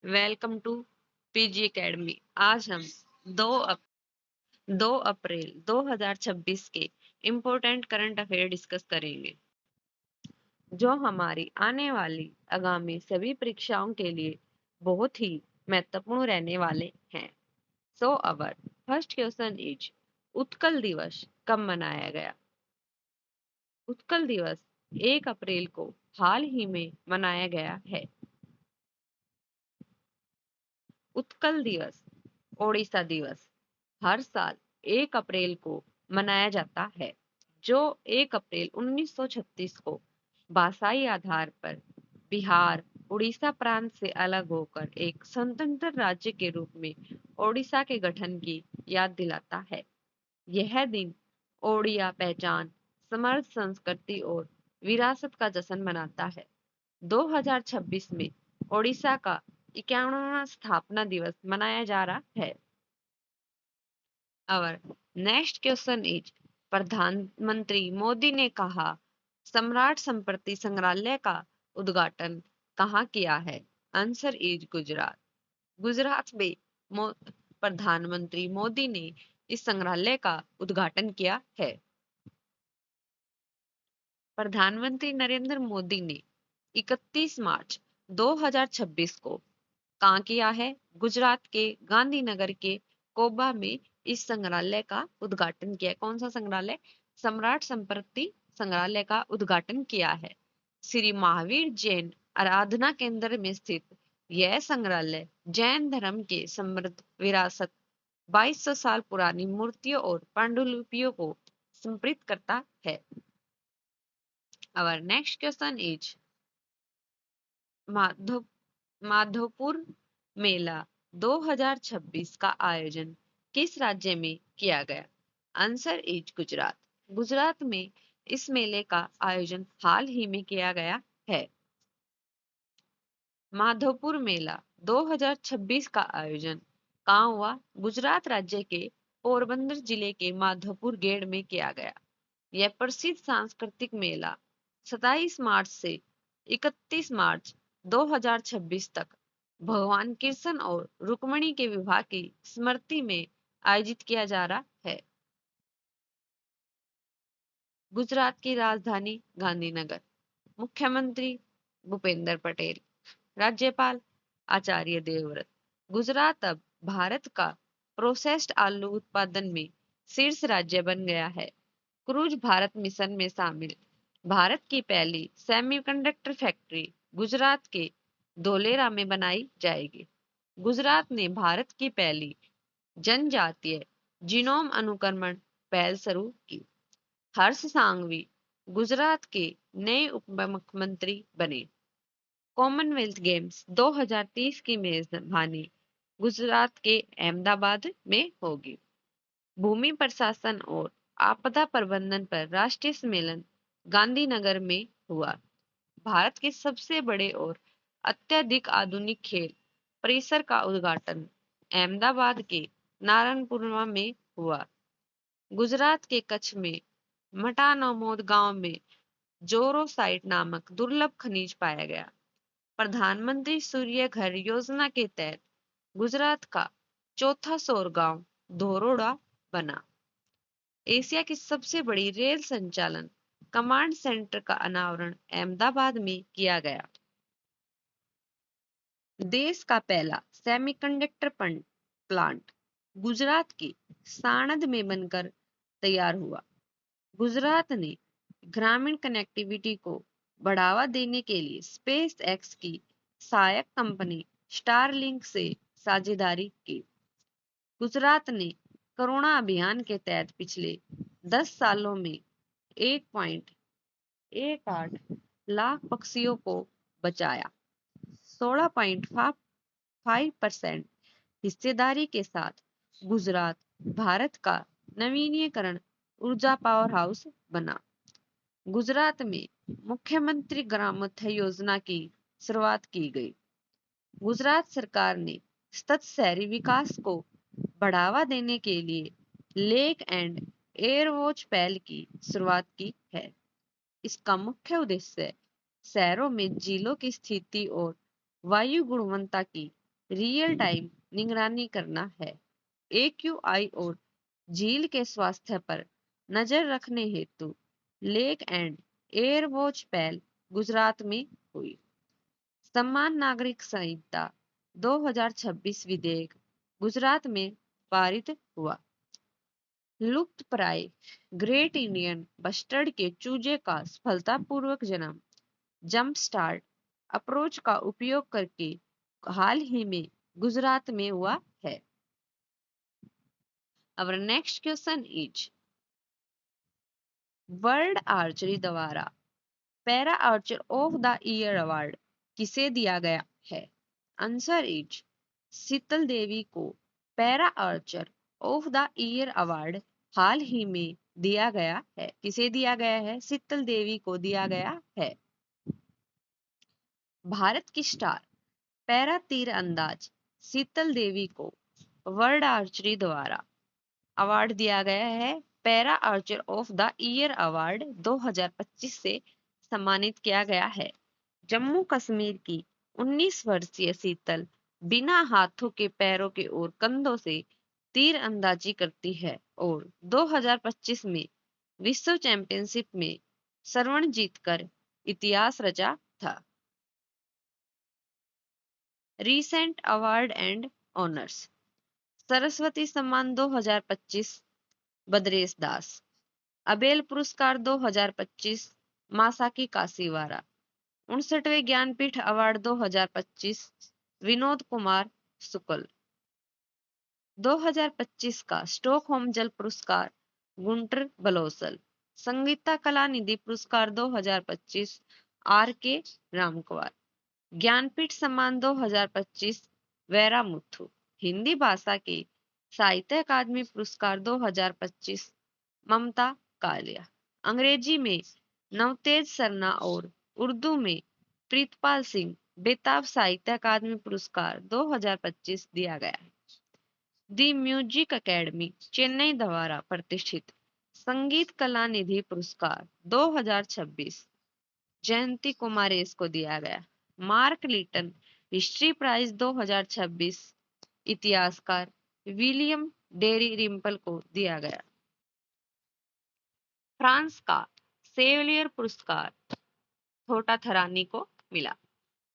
Welcome to PG academy. आज हम 2 अप्रैल 2026 के इम्पोर्टेंट करंट अफेयर डिस्कस करेंगे, जो हमारी आने वाली आगामी सभी परीक्षाओं के लिए बहुत ही महत्वपूर्ण रहने वाले हैं। So our first question is, Utkal Divas कब मनाया गया? उत्कल दिवस 1 अप्रैल को हाल ही में मनाया गया है। उत्कल दिवस, ओडिशा दिवस हर साल 1 अप्रैल को मनाया जाता है, जो 1 अप्रैल 1936 को भाषाई आधार पर बिहार उड़ीसा प्रांत से अलग होकर एक स्वतंत्र राज्य के रूप में ओडिशा के गठन की याद दिलाता है। यह दिन ओडिया पहचान, समृद्ध संस्कृति और विरासत का जश्न मनाता है। 2026 में ओडिशा का 51वां स्थापना दिवस मनाया जा रहा है। Our next question is, प्रधानमंत्री मोदी ने कहा सम्राट संपत्ति संग्रहालय का उद्घाटन कहाँ किया है? Answer is Gujarat. गुजरात में प्रधानमंत्री मोदी ने इस संग्रहालय का उद्घाटन किया है। प्रधानमंत्री नरेंद्र मोदी ने 31 मार्च 2026 को कहाँ किया है? गुजरात के गांधीनगर के कोबा में इस संग्रहालय का उद्घाटन किया। कौन सा संग्रहालय? सम्राट संपत्ति संग्रहालय का उद्घाटन किया है। श्री महावीर जैन आराधना केंद्र में स्थित यह संग्रहालय जैन धर्म के समृद्ध विरासत, 2200 साल पुरानी मूर्तियों और पांडुलिपियों को समर्पित करता है। Our next question is, Madhopur मेला 2026 का आयोजन किस राज्य में किया गया? Answer is Gujarat. गुजरात में इस मेले का आयोजन हाल ही में किया गया है। माधोपुर मेला 2026 का आयोजन कहाँ हुआ? गुजरात राज्य के पोरबंदर जिले के माधोपुर गेड़ में किया गया। यह प्रसिद्ध सांस्कृतिक मेला 27 मार्च से 31 मार्च 2026 तक भगवान कृष्ण और रुक्मणी के विवाह की स्मृति में आयोजित किया जा रहा है। गुजरात की राजधानी गांधीनगर, मुख्यमंत्री भूपेंद्र पटेल, राज्यपाल आचार्य देवव्रत। गुजरात अब भारत का प्रोसेस्ड आलू उत्पादन में शीर्ष राज्य बन गया है। क्रूज भारत मिशन में शामिल भारत की पहली सेमीकंडक्टर फैक्ट्री गुजरात के धोलेरा में बनाई जाएगी। गुजरात ने भारत की पहली जनजातीय जीनोम अनुक्रमण पहल शुरू की। हर्ष सांघवी गुजरात के नए उप मुख्यमंत्री बने। कॉमनवेल्थ गेम्स 2030 की मेजबानी गुजरात के अहमदाबाद में होगी। भूमि प्रशासन और आपदा प्रबंधन पर राष्ट्रीय सम्मेलन गांधीनगर में हुआ। भारत के सबसे बड़े और अत्यधिक आधुनिक खेल परिसर का उद्घाटन अहमदाबाद के नारायणपुरा में हुआ। गुजरात के कच्छ में मटानोमोद गांव में जोरोसाइट नामक दुर्लभ खनिज पाया गया। प्रधानमंत्री सूर्य घर योजना के तहत गुजरात का चौथा सौर गांव धोरोडा बना। एशिया की सबसे बड़ी रेल संचालन कमांड सेंटर का अनावरण अहमदाबाद में किया गया। देश का पहला सेमीकंडक्टर प्लांट गुजरात के साणंद में बनकर तैयार हुआ। गुजरात ने ग्रामीण कनेक्टिविटी को बढ़ावा देने के लिए स्पेस एक्स की सहायक कंपनी स्टारलिंक से साझेदारी की। गुजरात ने करुणा अभियान के तहत पिछले 10 सालों में 1.18 लाख पक्षियों को बचाया। 16.5% हिस्सेदारी के साथ गुजरात भारत का नवीनीकरण ऊर्जा पावर हाउस बना। गुजरात में मुख्यमंत्री ग्रामोदय योजना की शुरुआत की गई। गुजरात सरकार ने सतत शहरी विकास को बढ़ावा देने के लिए लेक एंड एयर वॉच पहल की शुरुआत की है। इसका मुख्य उद्देश्य शहरों में झीलों की स्थिति और वायु गुणवत्ता की रियल टाइम निगरानी करना है। AQI और झील के स्वास्थ्य पर नजर रखने हेतु लेक एंड एयर वॉच पहल गुजरात में हुई। समान नागरिक संहिता 2026 विधेयक गुजरात में पारित हुआ। लुप्त प्राय ग्रेट इंडियन बस्टर्ड के चूजे का सफलतापूर्वक जन्म जंप स्टार्ट अप्रोच का उपयोग करके हाल ही में गुजरात में हुआ है। Our next question is World Archery द्वारा para archer of the year award किसे दिया गया है? आंसर इज शीतल देवी को para archer of the year award हाल ही में दिया गया है। किसे दिया गया है? शीतल देवी को दिया गया है। भारत की स्टार पैरा तीर अंदाज शीतल देवी को वर्ल्ड आर्चरी द्वारा अवार्ड दिया गया है। Para archer of the year award 2025 से सम्मानित किया गया है। जम्मू कश्मीर की 19 वर्षीय शीतल बिना हाथों के पैरों के और कंधों से तीर अंदाजी करती है और 2025 में विश्व चैंपियनशिप में स्वर्ण जीतकर इतिहास रचा था। Recent award and honours Saraswati सम्मान 2025 बद्रेश दास, अबेल पुरस्कार 2025 मासाकी कासीवारा, 59वें ज्ञानपीठ अवार्ड 2025 विनोद कुमार शुक्ल, 2025 का स्टॉकहोम जल पुरस्कार गुंटर बलोसल, संगीता कला निधि पुरस्कार 2025 RK रामकुमार, ज्ञानपीठ सम्मान 2025 वैरा मुथु, हिंदी भाषा के साहित्य अकादमी पुरस्कार 2025 ममता कालिया, अंग्रेजी में नवतेज सरना और उर्दू में प्रीतपाल सिंह बेताब साहित्य अकादमी पुरस्कार 2025 दिया गया है। दी म्यूजिक एकेडमी चेन्नई द्वारा प्रतिष्ठित संगीत कला निधि पुरस्कार 2026 जयंती कुमारेश को दिया गया। मार्क लिटन हिस्ट्री प्राइज 2026 इतिहासकार विलियम डेरी रिम्पल को दिया गया। फ्रांस का सेविलियर पुरस्कार छोटा थरानी को मिला।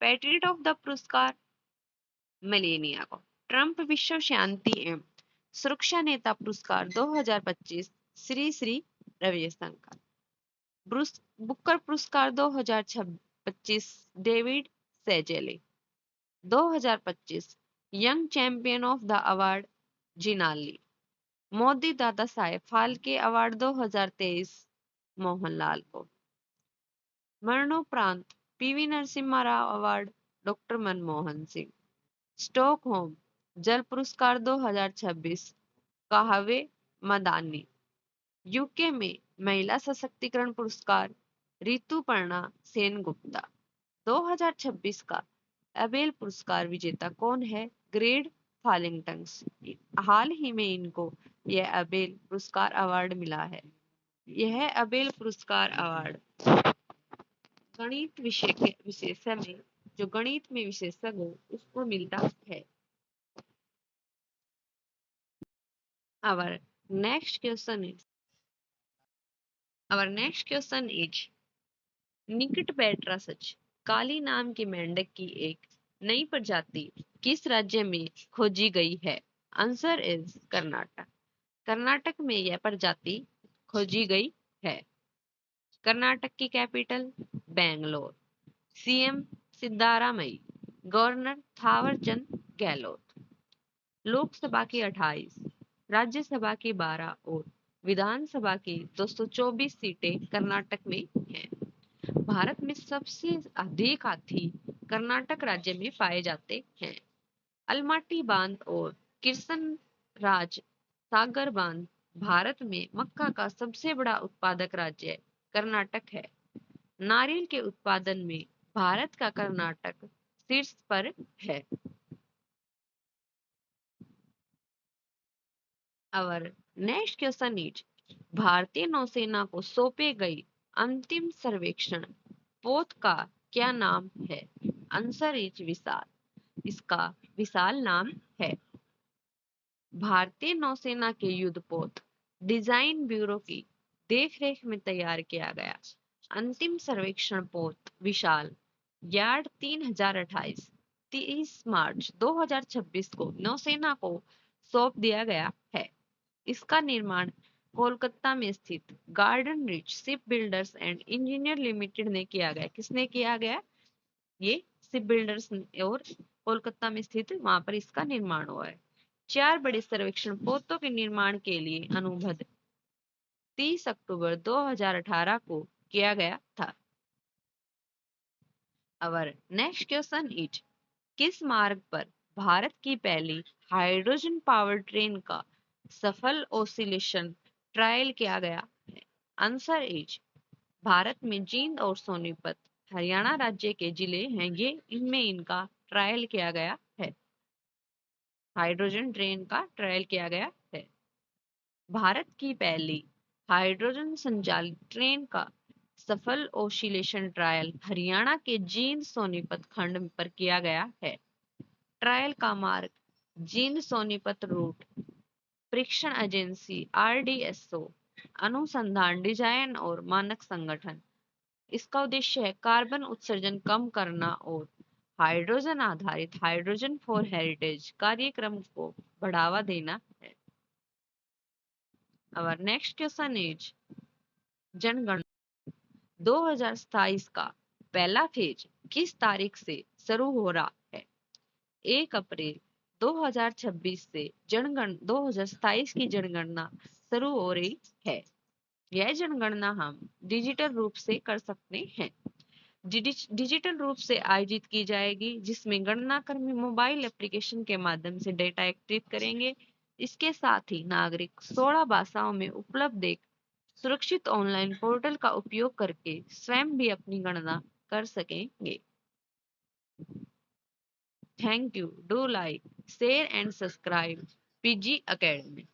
पैट्रियट ऑफ द पुरस्कार मेलेनिया को। ट्रंप विश्व शांति एवं सुरक्षा नेता पुरस्कार 2025 श्री श्री रविशंकर। बुकर पुरस्कार 2025 David Szalay. 2025 young champion of the award Jinali. Modi Dada Saheb Phalke award 2023 Mohanlal को। मरणोपरांत PV Narasimha Rao award doctor Manmohan Singh. Stockholm जल पुरस्कार 2026 काहवे मदानी। यूके में महिला सशक्तिकरण पुरस्कार ऋतुपर्णा सेनगुप्ता। 2026 का एबेल पुरस्कार विजेता कौन है? ग्रेग फालिंगटंस। हाल ही में इनको यह एबेल पुरस्कार अवार्ड मिला है। यह एबेल पुरस्कार अवार्ड गणित विषय के विशेषज्ञ में जो गणित में विशेषज्ञ हो उसको मिलता है। Our next question is Our next question is निकट पेट्रा सच काली नाम की मेंढक की एक नई प्रजाति किस राज्य में खोजी गई है? Answer is Karnataka. कर्नाटक में यह प्रजाति खोजी गई है। कर्नाटक की capital Bangalore. CM Siddaramaiah, governor Thawarchand Gehlot. Lok Sabha की 28, राज्यसभा की 12 और विधानसभा की 224 सीटें कर्नाटक में हैं। भारत में सबसे अधिक हाथी कर्नाटक राज्य में पाए जाते हैं। अलमाटी बांध और किशन राज सागर बांध भारत में मक्का का सबसे बड़ा उत्पादक राज्य कर्नाटक है। नारियल के उत्पादन में भारत का कर्नाटक शीर्ष पर है। Our next question is भारतीय नौसेना को सौंपे गई अंतिम सर्वेक्षण पोत का क्या नाम है? आंसर इज विशाल। इसका विशाल नाम है। भारतीय नौसेना के युद्धपोत डिजाइन ब्यूरो की देखरेख में तैयार किया गया अंतिम सर्वेक्षण पोत विशाल यार्ड 3028 30 मार्च 2026 को नौसेना को सौंप दिया गया है। इसका निर्माण कोलकाता में स्थित garden rich ship builders and engineer limited ने किया गया। किसने किया गया? ये शिप बिल्डर्स और कोलकाता में स्थित वहां पर इसका निर्माण हुआ है। 4 बड़े सर्वेक्षण पोतों के निर्माण के लिए अनुबंध 30 अक्टूबर 2018 को किया गया था। अवर नेक्स्ट क्वेश्चन इज, किस मार्ग पर भारत की पहली हाइड्रोजन पावर ट्रेन का सफल ओसिलेशन ट्रायल किया गया है? आंसर इज, भारत में जींद और सोनीपत हरियाणा राज्य के जिले हैं, ये इनमें इनका ट्रायल किया गया है। हाइड्रोजन ट्रेन का ट्रायल किया गया है। भारत की पहली हाइड्रोजन संचालित ट्रेन का सफल ओसिलेशन ट्रायल हरियाणा के जींद सोनीपत खंड पर किया गया है। ट्रायल का मार्ग जींद सोनीपत रूट परीक्षण एजेंसी आरडीएसओ अनुसंधान डिजाइन और मानक संगठन। इसका उद्देश्य है कार्बन उत्सर्जन कम करना और हाइड्रोजन आधारित हाइड्रोजन फॉर हेरिटेज कार्यक्रम को बढ़ावा देना है। Our next question is, जनगणना 2027 का पहला फेज किस तारीख से शुरू हो रहा है? 1 अप्रैल 2026 से 2027 की जनगणना शुरू हो रही है। यह जनगणना हम डिजिटल रूप से कर सकते हैं। डिजिटल रूप से आयोजित की जाएगी, जिसमें गणना कर्मी मोबाइल एप्लीकेशन के माध्यम से डेटा एकत्रित करेंगे। इसके साथ ही नागरिक 16 भाषाओं में उपलब्ध एक सुरक्षित ऑनलाइन पोर्टल का उपयोग करके स्वयं भी अपनी गणना कर सकेंगे। Thank you. Do like, share and subscribe PG academy.